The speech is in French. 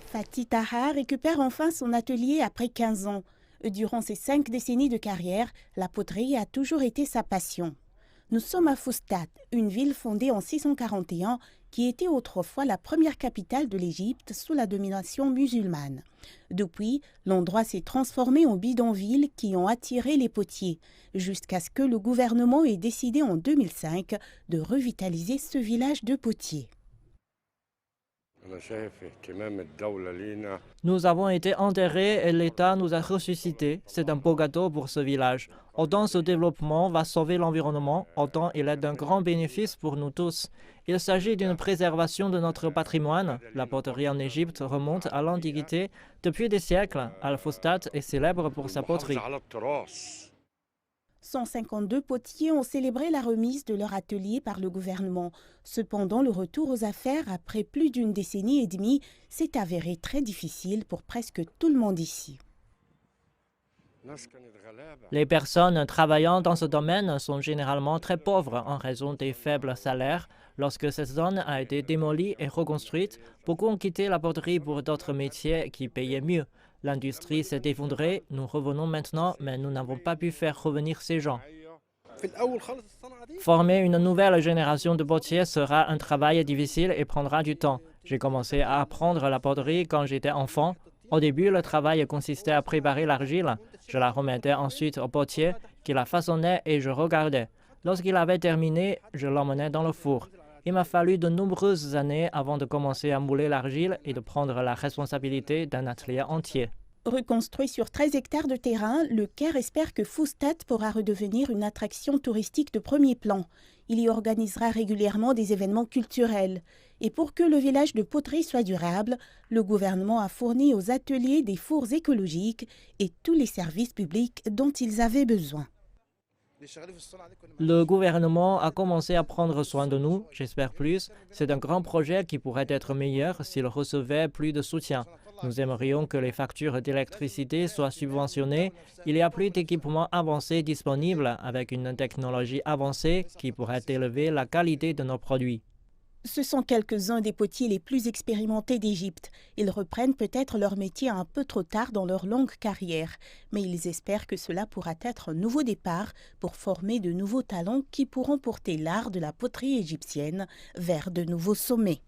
Fatih Taha récupère enfin son atelier après 15 ans. Durant ses 5 décennies de carrière, la poterie a toujours été sa passion. Nous sommes à Fustat, une ville fondée en 641 qui était autrefois la première capitale de l'Égypte sous la domination musulmane. Depuis, l'endroit s'est transformé en bidonvilles qui ont attiré les potiers, jusqu'à ce que le gouvernement ait décidé en 2005 de revitaliser ce village de potiers. Nous avons été enterrés et l'État nous a ressuscités. C'est un beau gâteau pour ce village. Autant ce développement va sauver l'environnement, autant il est d'un grand bénéfice pour nous tous. Il s'agit d'une préservation de notre patrimoine. La poterie en Égypte remonte à l'Antiquité. Depuis des siècles, Al-Fustat est célèbre pour sa poterie. 152 potiers ont célébré la remise de leur atelier par le gouvernement. Cependant, le retour aux affaires après plus d'une décennie et demie s'est avéré très difficile pour presque tout le monde ici. Les personnes travaillant dans ce domaine sont généralement très pauvres en raison des faibles salaires. Lorsque cette zone a été démolie et reconstruite, beaucoup ont quitté la poterie pour d'autres métiers qui payaient mieux. L'industrie s'est effondrée, nous revenons maintenant, mais nous n'avons pas pu faire revenir ces gens. Former une nouvelle génération de potiers sera un travail difficile et prendra du temps. J'ai commencé à apprendre la poterie quand j'étais enfant. Au début, le travail consistait à préparer l'argile. Je la remettais ensuite au potier qui la façonnait et je regardais. Lorsqu'il avait terminé, je l'emmenais dans le four. Il m'a fallu de nombreuses années avant de commencer à mouler l'argile et de prendre la responsabilité d'un atelier entier. Reconstruit sur 13 hectares de terrain, le Caire espère que Fustat pourra redevenir une attraction touristique de premier plan. Il y organisera régulièrement des événements culturels. Et pour que le village de poterie soit durable, le gouvernement a fourni aux ateliers des fours écologiques et tous les services publics dont ils avaient besoin. Le gouvernement a commencé à prendre soin de nous, j'espère plus. C'est un grand projet qui pourrait être meilleur s'il recevait plus de soutien. Nous aimerions que les factures d'électricité soient subventionnées. Il y a plus d'équipements avancés disponibles avec une technologie avancée qui pourrait élever la qualité de nos produits. Ce sont quelques-uns des potiers les plus expérimentés d'Égypte. Ils reprennent peut-être leur métier un peu trop tard dans leur longue carrière, mais ils espèrent que cela pourra être un nouveau départ pour former de nouveaux talents qui pourront porter l'art de la poterie égyptienne vers de nouveaux sommets.